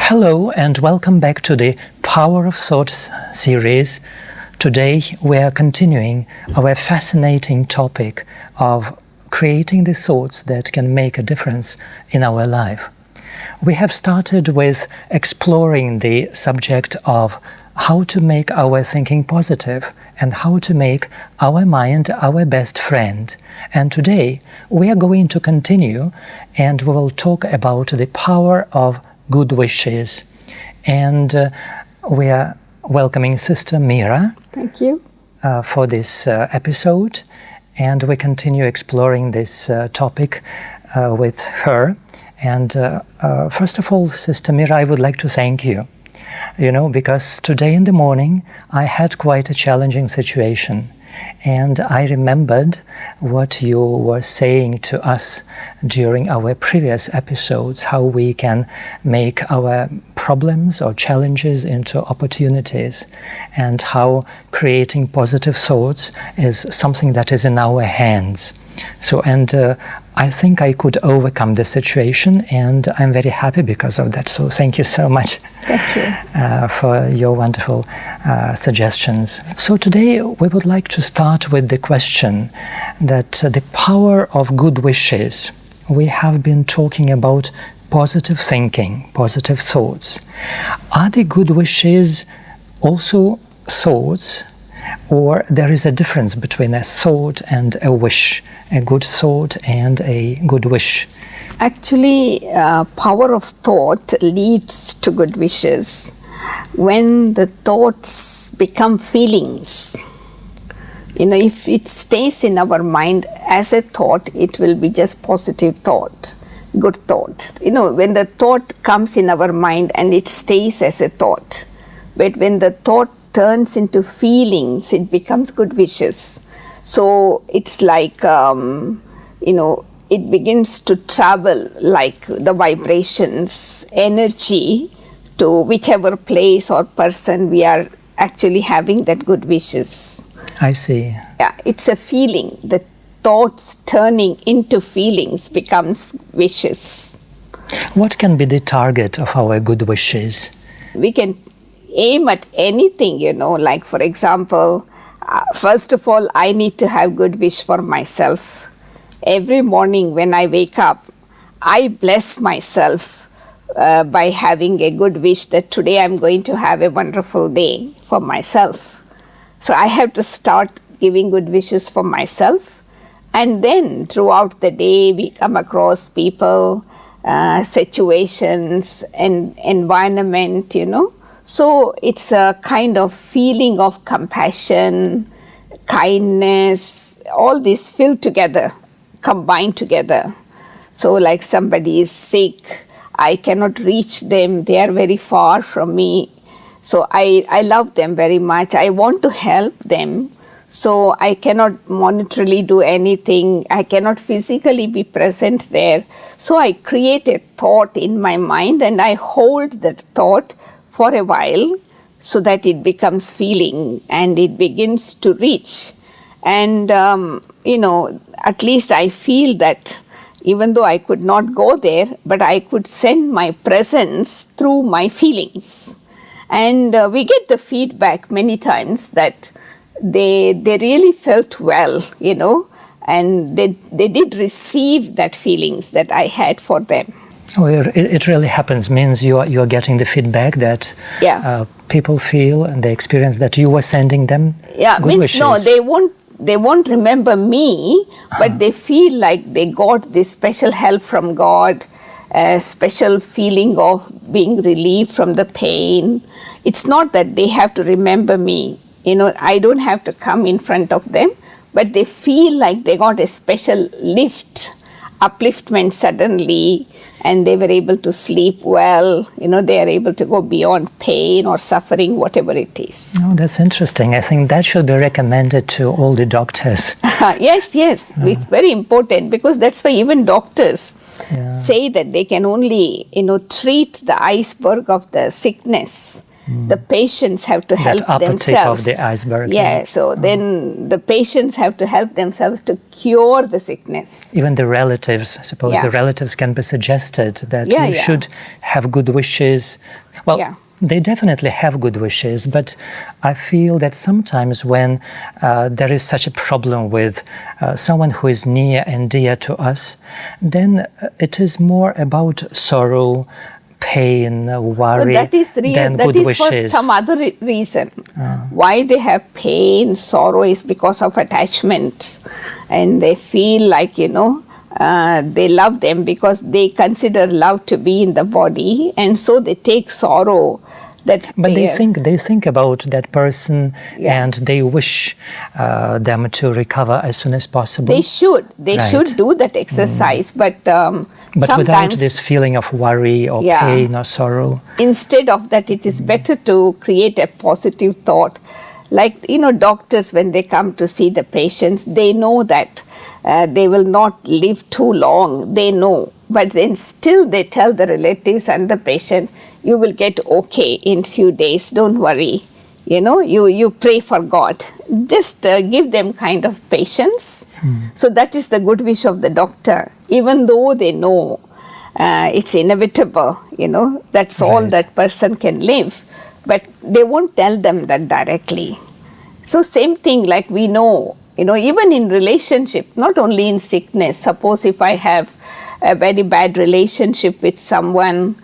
Hello and welcome back to the Power of Thought series. Today we are continuing our fascinating topic of creating the thoughts that can make a difference in our life. We have started with exploring the subject of how to make our thinking positive and how to make our mind our best friend. And today we are going to continue and we will talk about the power of good wishes. And we are welcoming Sister MEERA. Thank you. For this episode. And we continue exploring this topic with her. And first of all, Sister MEERA, I would like to thank you. You know, because today in the morning I had quite a challenging situation. And I remembered what you were saying to us during our previous episodes, how we can make our problems or challenges into opportunities, and how creating positive thoughts is something that is in our hands. So, and I think I could overcome the situation, and I'm very happy because of that. So thank you so much. Thank you. For your wonderful suggestions. So today we would like to start with the question that the power of good wishes. We have been talking about positive thinking, positive thoughts. Are the good wishes also thoughts, or there is a difference between a thought and a wish, a good thought and a good wish? Actually, power of thought leads to good wishes. When the thoughts become feelings, you know, if it stays in our mind as a thought, it will be just positive thought, good thought. You know, when the thought comes in our mind and it stays as a thought, but when the thought turns into feelings, it becomes good wishes. So it's like, you know, it begins to travel like the vibrations, energy to whichever place or person we are actually having that good wishes. I see. Yeah, it's a feeling. The thoughts turning into feelings becomes wishes. What can be the target of our good wishes? We can aim at anything, you know, like for example, first of all, I need to have good wish for myself. Every morning when I wake up, I bless myself by having a good wish that today I'm going to have a wonderful day for myself. So I have to start giving good wishes for myself. And then throughout the day, we come across people, situations, and environment, you know. So it's a kind of feeling of compassion, kindness, all these filled together, combined together. So like somebody is sick, I cannot reach them, they are very far from me. So I love them very much, I want to help them. So I cannot monetarily do anything, I cannot physically be present there. So I create a thought in my mind and I hold that thought for a while so that it becomes feeling and it begins to reach. And, you know, at least I feel that even though I could not go there, but I could send my presence through my feelings. And we get the feedback many times that they really felt well, you know, and they did receive that feelings that I had for them. Oh, it really happens. Means you are getting the feedback that people feel and they experience that you were sending them good means wishes. No, they won't remember me, but they feel like they got this special help from God, a special feeling of being relieved from the pain. It's not that they have to remember me. I don't have to come in front of them, but they feel like they got a special upliftment suddenly, and they were able to sleep well. They are able to go beyond pain or suffering, whatever it is. Oh, that's interesting. I think that should be recommended to all the doctors. Yes. It's very important, because that's why even doctors say that they can only, treat the iceberg of the sickness. The patients have to help themselves. Of the iceberg. Yeah, so then the patients have to help themselves to cure the sickness. Even the relatives, suppose the relatives can be suggested that you should have good wishes. Well, they definitely have good wishes, but I feel that sometimes when there is such a problem with someone who is near and dear to us, then it is more about sorrow, pain, worry, that is than that good is wishes. For some other reason. Why they have pain, sorrow is because of attachments, and they feel like they love them because they consider love to be in the body, and so they take sorrow. But they think about that person, and they wish them to recover as soon as possible. They should do that exercise, but without this feeling of worry or pain or sorrow. Instead of that, it is better to create a positive thought. Like, doctors, when they come to see the patients, they know that they will not live too long. They know. But then still they tell the relatives and the patient, you will get okay in few days. Don't worry. You pray for God. Just give them kind of patience. So that is the good wish of the doctor. Even though they know it's inevitable, that's all that person can live. But they won't tell them that directly. So same thing, like we know, even in relationship, not only in sickness. Suppose if I have a very bad relationship with someone,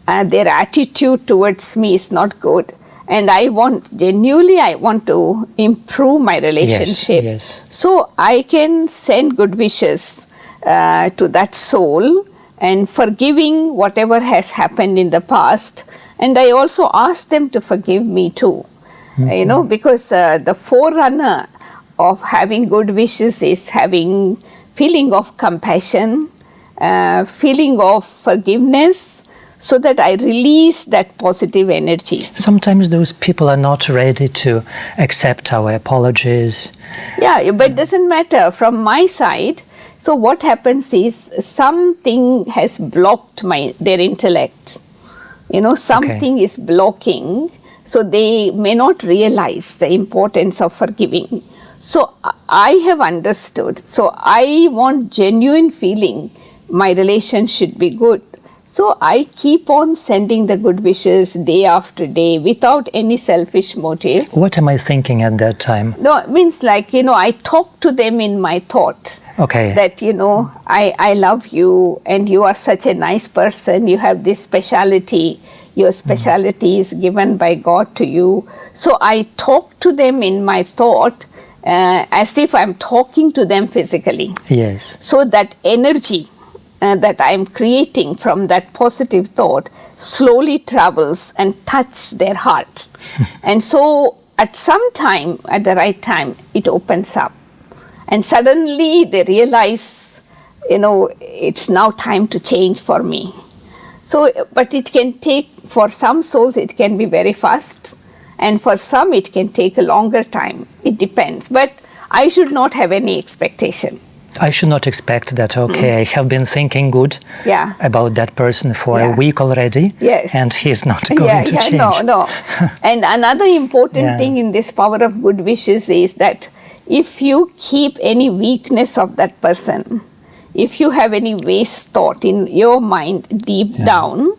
their attitude towards me is not good, and I want to improve my relationship. Yes. So I can send good wishes to that soul and forgiving whatever has happened in the past, and I also ask them to forgive me too. Because the forerunner of having good wishes is having feeling of compassion, feeling of forgiveness, so that I release that positive energy. Sometimes those people are not ready to accept our apologies. Yeah, but it doesn't matter from my side. So what happens is something has blocked their intellect. Something is blocking, so they may not realize the importance of forgiving. So I have understood. So I want genuine feeling. My relation should be good. So I keep on sending the good wishes day after day without any selfish motive. What am I thinking at that time? No, it means like, I talk to them in my thoughts. Okay. That, I love you and you are such a nice person. You have this speciality. Your speciality is given by God to you. So I talk to them in my thought as if I'm talking to them physically. Yes. So that energy that I'm creating from that positive thought slowly travels and touches their heart. And so at some time, at the right time, it opens up. And suddenly they realize, it's now time to change for me. So, but it can take, for some souls, it can be very fast. And for some, it can take a longer time. It depends. But I should not have any expectation. I should not expect that, I have been thinking good about that person for a week already, and he's not going to change. No. And another important thing in this power of good wishes is that if you keep any weakness of that person, if you have any waste thought in your mind deep down,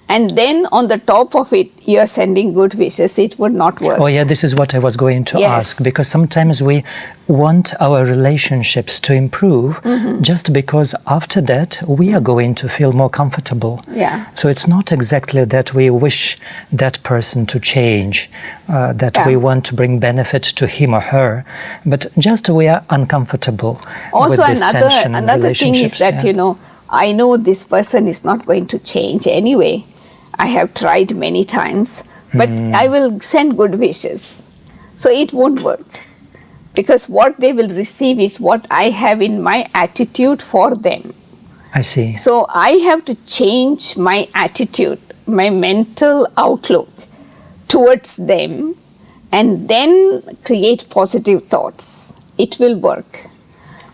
and then on the top of it, you're sending good wishes, it would not work. Oh yeah, this is what I was going to ask, because sometimes we want our relationships to improve just because after that we are going to feel more comfortable. Yeah. So it's not exactly that we wish that person to change, that we want to bring benefit to him or her, but just we are uncomfortable with this tension in relationships. Also another thing is that, I know this person is not going to change anyway. I have tried many times, but I will send good wishes. So it won't work, because what they will receive is what I have in my attitude for them. I see. So I have to change my attitude, my mental outlook towards them, and then create positive thoughts. It will work.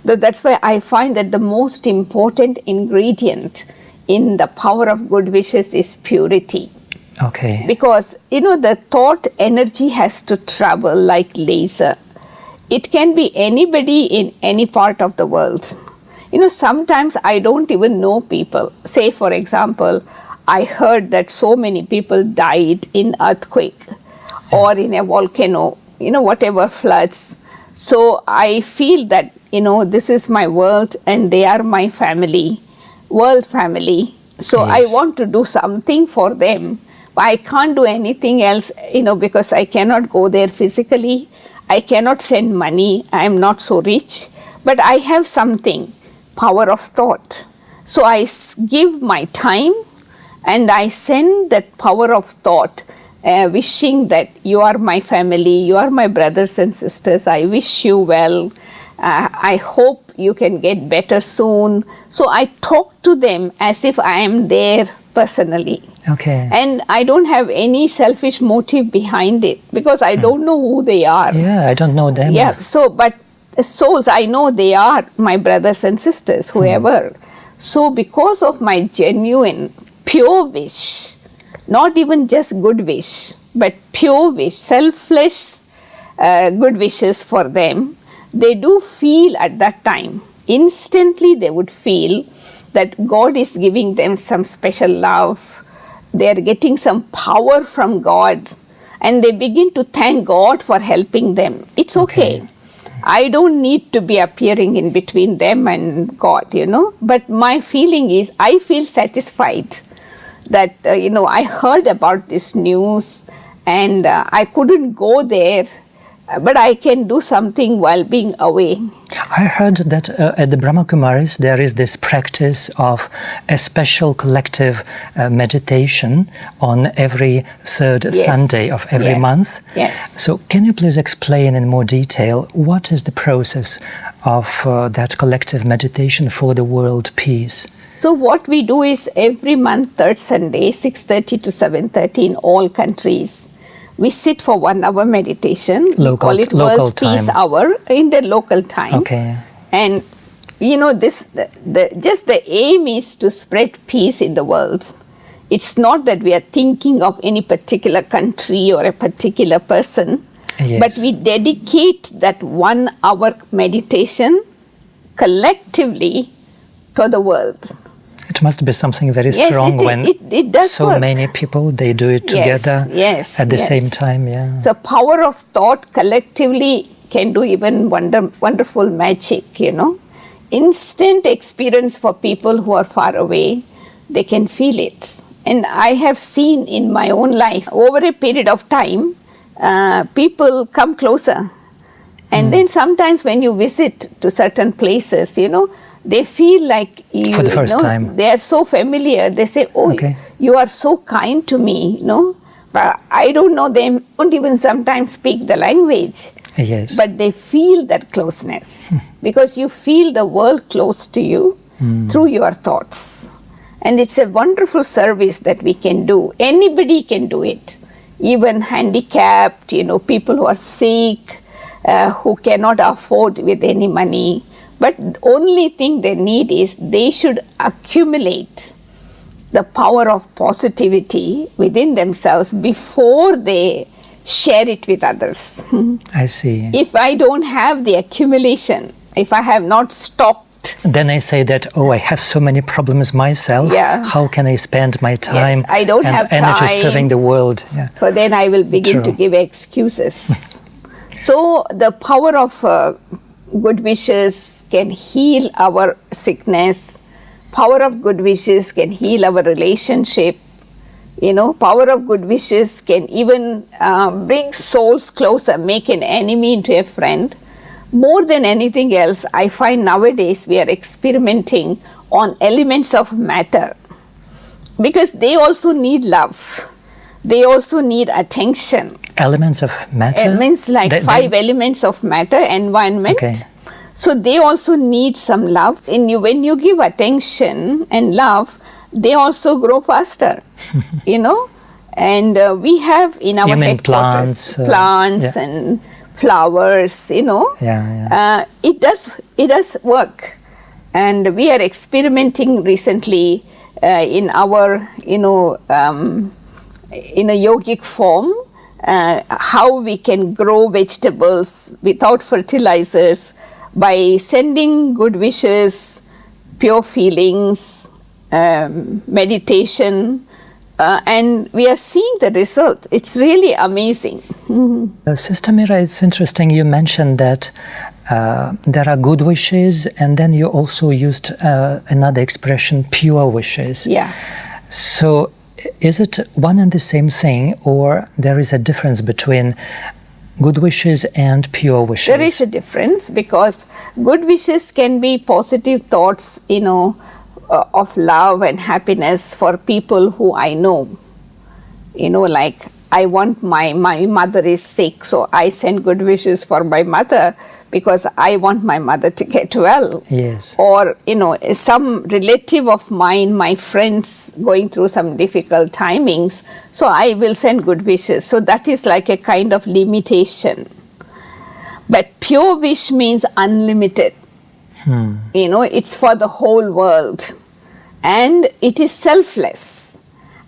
So that's why I find that the most important ingredient in the power of good wishes is purity. Okay. Because, the thought energy has to travel like laser. It can be anybody in any part of the world. Sometimes I don't even know people. Say, for example, I heard that so many people died in earthquake or in a volcano, whatever floods. So I feel that, this is my world and they are my family, world family. So I want to do something for them. But I can't do anything else, because I cannot go there physically. I cannot send money. I am not so rich. But I have something, power of thought. So I give my time and I send that power of thought, wishing that you are my family, you are my brothers and sisters. I wish you well. I hope you can get better soon. So I talk to them as if I am there personally. Okay. And I don't have any selfish motive behind it, because I don't know who they are. Yeah, I don't know them. Yeah, so, but souls, I know they are my brothers and sisters, whoever. So because of my genuine, pure wish, not even just good wish, but pure wish, selfless good wishes for them, they do feel at that time, instantly they would feel that God is giving them some special love. They are getting some power from God, and they begin to thank God for helping them. It's okay. I don't need to be appearing in between them and God, But my feeling is, I feel satisfied that, I heard about this news and I couldn't go there, but I can do something while being away. I heard that at the Brahma Kumaris there is this practice of a special collective meditation on every third Sunday of every month. Yes. So can you please explain in more detail what is the process of that collective meditation for the world peace? So what we do is every month, third Sunday, 6:30 to 7:30 in all countries, we sit for 1 hour meditation. We call it World Peace Hour in the local time. Okay. And just the aim is to spread peace in the world. It's not that we are thinking of any particular country or a particular person, but we dedicate that 1 hour meditation collectively to the world. It must be something very strong when it does so work. many people, they do it together at the same time. Yeah. So power of thought collectively can do even wonderful magic, Instant experience for people who are far away, they can feel it. And I have seen in my own life, over a period of time, people come closer. And then sometimes when you visit to certain places, they feel like you, for the first time. They are so familiar. They say, "Oh, you are so kind to me," But I don't know them. Don't even sometimes speak the language. Yes. But they feel that closeness because you feel the world close to you through your thoughts, and it's a wonderful service that we can do. Anybody can do it, even handicapped. People who are sick, who cannot afford with any money. But the only thing they need is they should accumulate the power of positivity within themselves before they share it with others. I see. If I don't have the accumulation, if I have not stocked, then I say that, I have so many problems myself. Yeah. How can I spend my time I don't and have energy time. serving the world? Yeah. So then I will begin to give excuses. So the power of good wishes can heal our sickness. Power of good wishes can heal our relationship. Power of good wishes can even bring souls closer, make an enemy into a friend. More than anything else, I find nowadays we are experimenting on elements of matter, because they also need love. They also need attention. Elements of matter? It means like five elements of matter, environment. Okay. So they also need some love. When you give attention and love, they also grow faster, And we have in our headquarters plants and flowers, It does work. And we are experimenting recently in our, in a yogic form, how we can grow vegetables without fertilizers by sending good wishes, pure feelings, meditation, and we are seeing the result. It's really amazing. Sister MEERA, it's interesting you mentioned that there are good wishes, and then you also used another expression, pure wishes. Yeah. So is it one and the same thing, or there is a difference between good wishes and pure wishes? There is a difference, because good wishes can be positive thoughts, of love and happiness for people who I know. Like I want my mother is sick, so I send good wishes for my mother because I want my mother to get well. Yes. Or, some relative of mine, my friends going through some difficult timings, so I will send good wishes. So that is like a kind of limitation. But pure wish means unlimited. It's for the whole world. And it is selfless.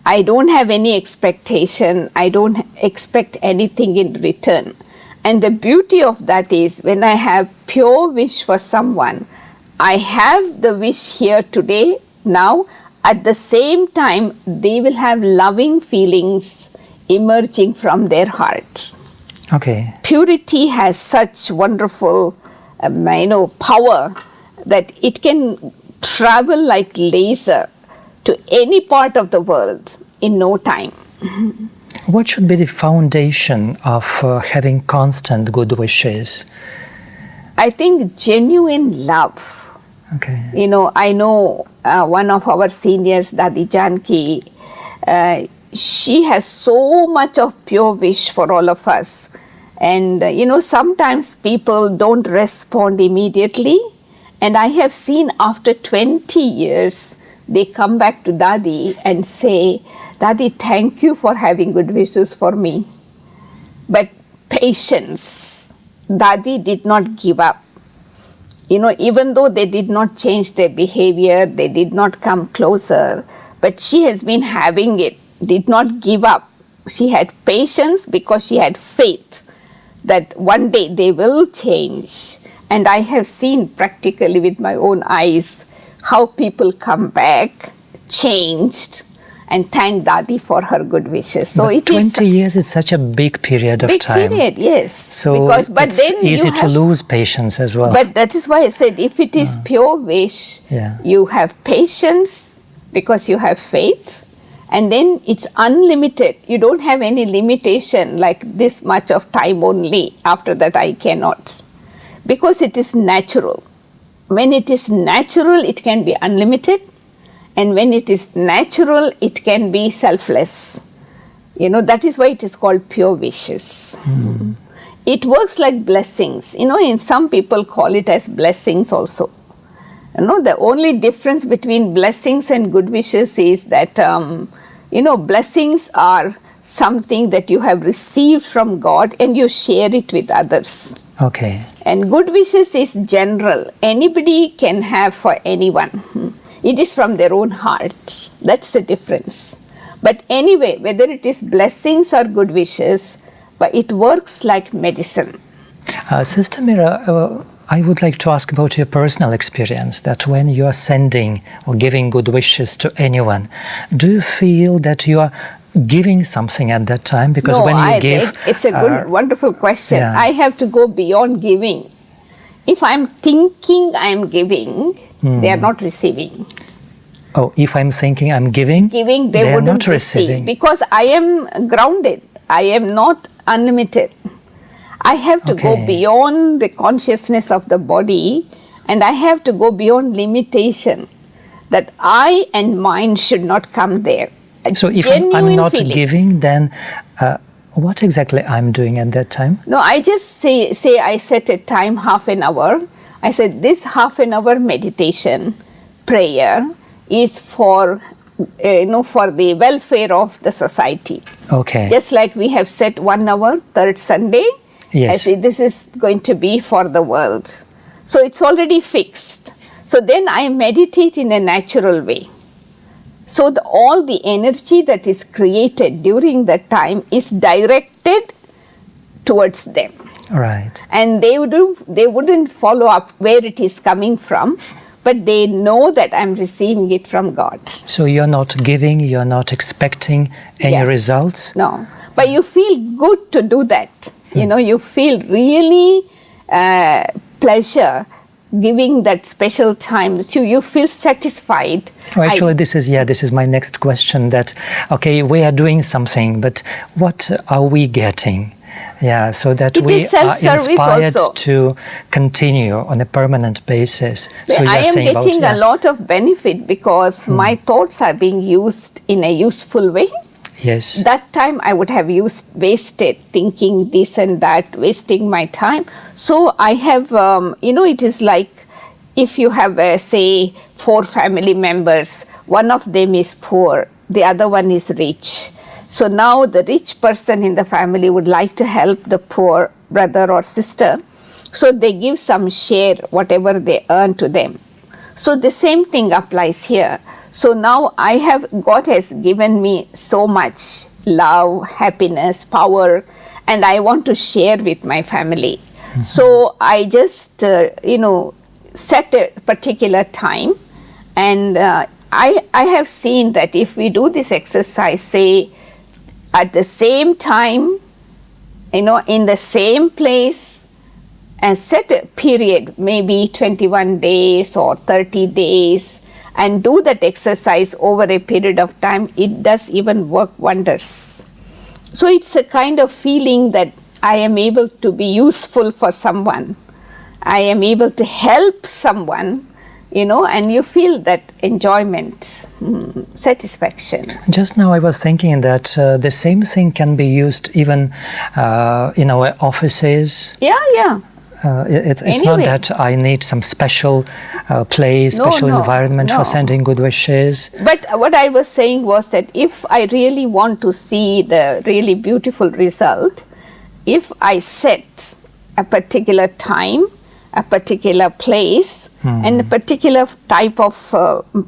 I don't have any expectation. I don't expect anything in return. And the beauty of that is, when I have pure wish for someone, I have the wish here today, now. At the same time, they will have loving feelings emerging from their heart. Okay. Purity has such wonderful, power that it can travel like laser to any part of the world in no time. What should be the foundation of having constant good wishes? I think genuine love. Okay. I know one of our seniors, Dadi Janki, she has so much of pure wish for all of us. And, sometimes people don't respond immediately. And I have seen after 20 years, they come back to Dadi and say, Dadi, thank you for having good wishes for me. But patience, Dadi did not give up. Even though they did not change their behavior, they did not come closer, but she has been having it, did not give up. She had patience because she had faith that one day they will change. And I have seen practically with my own eyes how people come back, changed, and thank Dadi for her good wishes. So but 20 years is such a big period of time. Big period, yes. So it's easy to lose patience as well. But that is why I said, if it is pure wish, you have patience because you have faith. And then it's unlimited. You don't have any limitation like this much of time only. After that, I cannot. Because it is natural. When it is natural, it can be unlimited. And when it is natural, it can be selfless. That is why it is called pure wishes. It works like blessings. In some people call it as blessings also. The only difference between blessings and good wishes is that, blessings are something that you have received from God and you share it with others. Okay. And good wishes is general. Anybody can have for anyone. It is from their own heart. That's the difference. But anyway, whether it is blessings or good wishes, but it works like medicine. Sister MEERA, I would like to ask about your personal experience, that when you are sending or giving good wishes to anyone, do you feel that you are giving something at that time? Because no, when you give... It's a good, wonderful question. Yeah. I have to go beyond giving. If I'm thinking I'm giving, they are not receiving. Oh, if I'm thinking I'm giving, they are wouldn't not receive. receiving. Because I am grounded. I am not unlimited. I have to go beyond the consciousness of the body, and I have to go beyond limitation. that I and mine should not come there. So if I'm not giving, then what exactly I'm doing at that time? No, I just say I set a time, half an hour. I said this half an hour meditation, prayer is for for the welfare of the society. Okay. Just like we have set 1 hour, third Sunday. Yes. I say this is going to be for the world. So it's already fixed. So then I meditate in a natural way. So all the energy that is created during that time is directed towards them. Right. And they wouldn't follow up where it is coming from, but they know that I'm receiving it from God. So you're not giving, you're not expecting any results? No, but you feel good to do that. You feel really pleasure giving that special time to you, feel satisfied. Oh, actually, this is my next question. That okay, we are doing something, but what are we getting? Yeah, so that we are inspired also to continue on a permanent basis. So I am getting a lot of benefit because my thoughts are being used in a useful way. Yes. That time I would have wasted thinking this and that, wasting my time. So I have, it is like if you have, say, 4 family members, one of them is poor, the other one is rich. So now the rich person in the family would like to help the poor brother or sister. So they give some share, whatever they earn to them. So the same thing applies here. So now God has given me so much love, happiness, power, and I want to share with my family. Mm-hmm. So I just, set a particular time, and I have seen that if we do this exercise, say, at the same time, in the same place, and set a period, maybe 21 days or 30 days, and do that exercise over a period of time, it does even work wonders. So it's a kind of feeling that I am able to be useful for someone. I am able to help someone, and you feel that enjoyment, satisfaction. Just now I was thinking that the same thing can be used even in our offices. Yeah. It's not that I need some special place, special environment for sending good wishes. But what I was saying was that if I really want to see the really beautiful result, if I set a particular time, a particular place, and a particular type of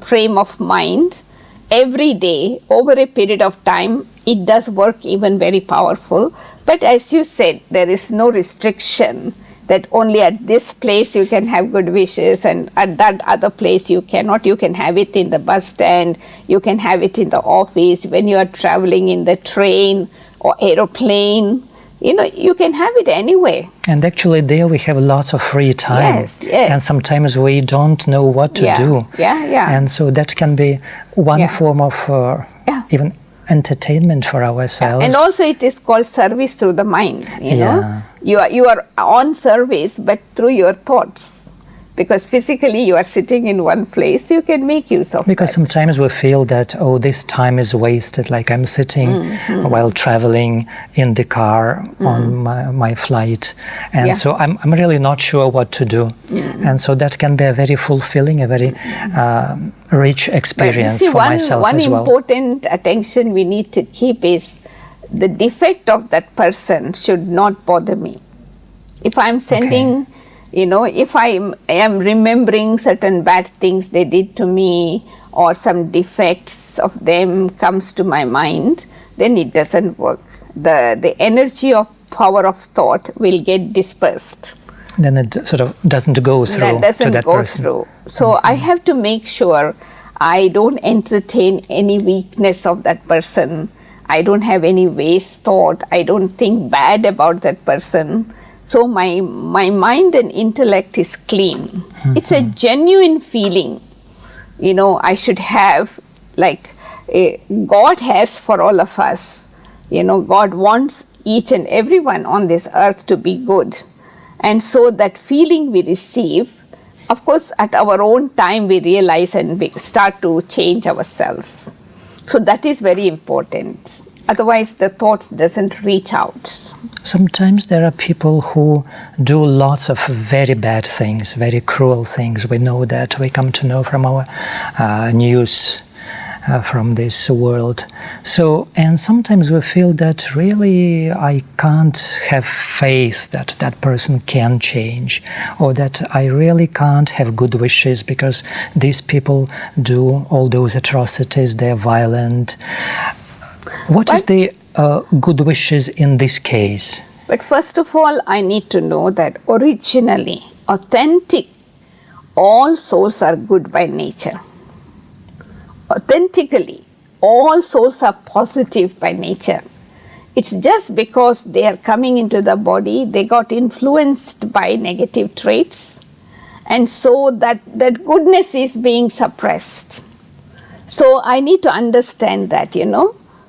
frame of mind, every day, over a period of time, it does work even very powerful. But as you said, there is no restriction that only at this place you can have good wishes and at that other place you cannot. You can have it in the bus stand, you can have it in the office, when you are traveling in the train or aeroplane, you can have it anywhere. And actually there we have lots of free time. Yes. And sometimes we don't know what to do. Yeah. And so that can be one form of even entertainment for ourselves. And also it is called service through the mind, You are on service, but through your thoughts. Because physically you are sitting in one place, you can make use of Because sometimes we feel that, this time is wasted, like I'm sitting while traveling in the car on my flight. And so I'm really not sure what to do. And so that can be a very fulfilling, a very rich experience for myself as well. One important attention we need to keep is the defect of that person should not bother me. If I'm sending... if I am remembering certain bad things they did to me or some defects of them comes to my mind, then it doesn't work. The energy of power of thought will get dispersed. Then it sort of doesn't go through to that person. So I have to make sure I don't entertain any weakness of that person. I don't have any waste thought. I don't think bad about that person. So my mind and intellect is clean. It's a genuine feeling, I should have, like God has for all of us. God wants each and everyone on this earth to be good. And so that feeling we receive of course, at our own time, we realize and we start to change ourselves. So that is very important. Otherwise, the thoughts doesn't reach out. Sometimes there are people who do lots of very bad things, very cruel things. We know that. We come to know from our news, from this world. So, and sometimes we feel that really I can't have faith that that person can change, or that I really can't have good wishes because these people do all those atrocities, they're violent. What is the good wishes in this case? But first of all, I need to know that originally, authentic, all souls are good by nature. Authentically, all souls are positive by nature. It's just because they are coming into the body, they got influenced by negative traits, and so that goodness is being suppressed. So I need to understand that,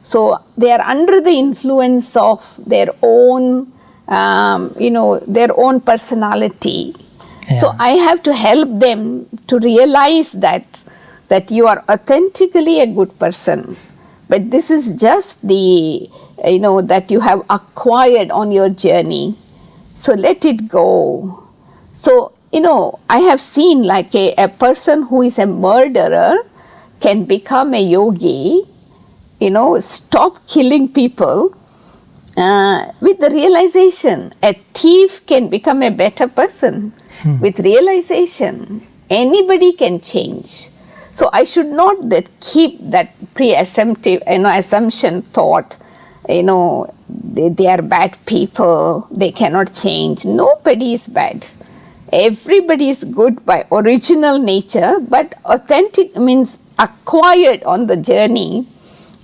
So they are under the influence of their own, their own personality. Yeah. So I have to help them to realize that you are authentically a good person, but this is just that you have acquired on your journey. So let it go. So, I have seen like a person who is a murderer can become a yogi, stop killing people with the realization. A thief can become a better person with realization. Anybody can change. So I should not keep that assumption thought, they are bad people, they cannot change. Nobody is bad. Everybody is good by original nature, but authentic means acquired on the journey.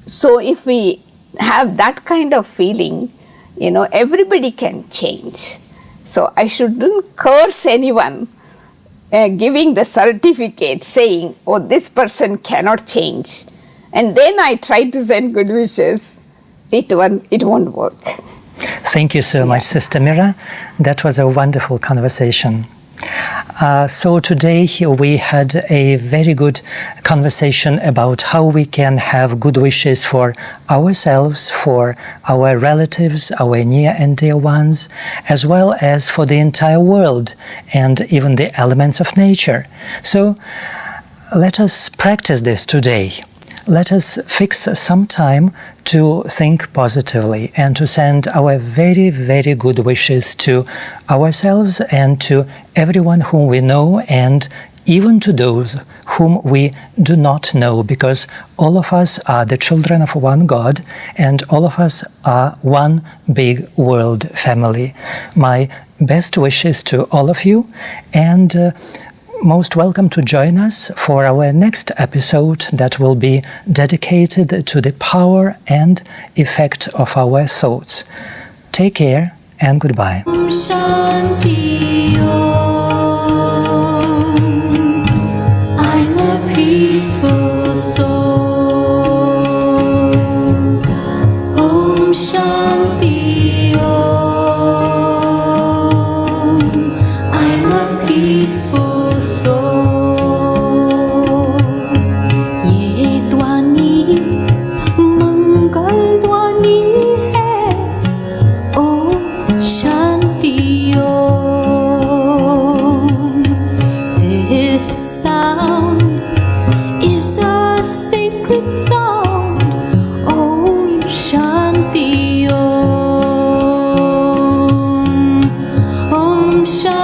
So if we have that kind of feeling, everybody can change. So I shouldn't curse anyone. Giving the certificate saying, oh, this person cannot change. And then I try to send good wishes. It won't work. Thank you so much, Sister MEERA. That was a wonderful conversation. So today we had a very good conversation about how we can have good wishes for ourselves, for our relatives, our near and dear ones, as well as for the entire world and even the elements of nature. So let us practice this today. Let us fix some time to think positively and to send our very, very good wishes to ourselves and to everyone whom we know, and even to those whom we do not know, because all of us are the children of one God and all of us are one big world family. My best wishes to all of you, and most welcome to join us for our next episode that will be dedicated to the power and effect of our thoughts. Take care and goodbye. I'm a peaceful soul. Om Shanti Om. I'm a peaceful soul. ये ध्वनि मंगल ध्वनि है. Om Shanti Om. This sound is a sacred sound. Om Shanti Om. Om Shanti.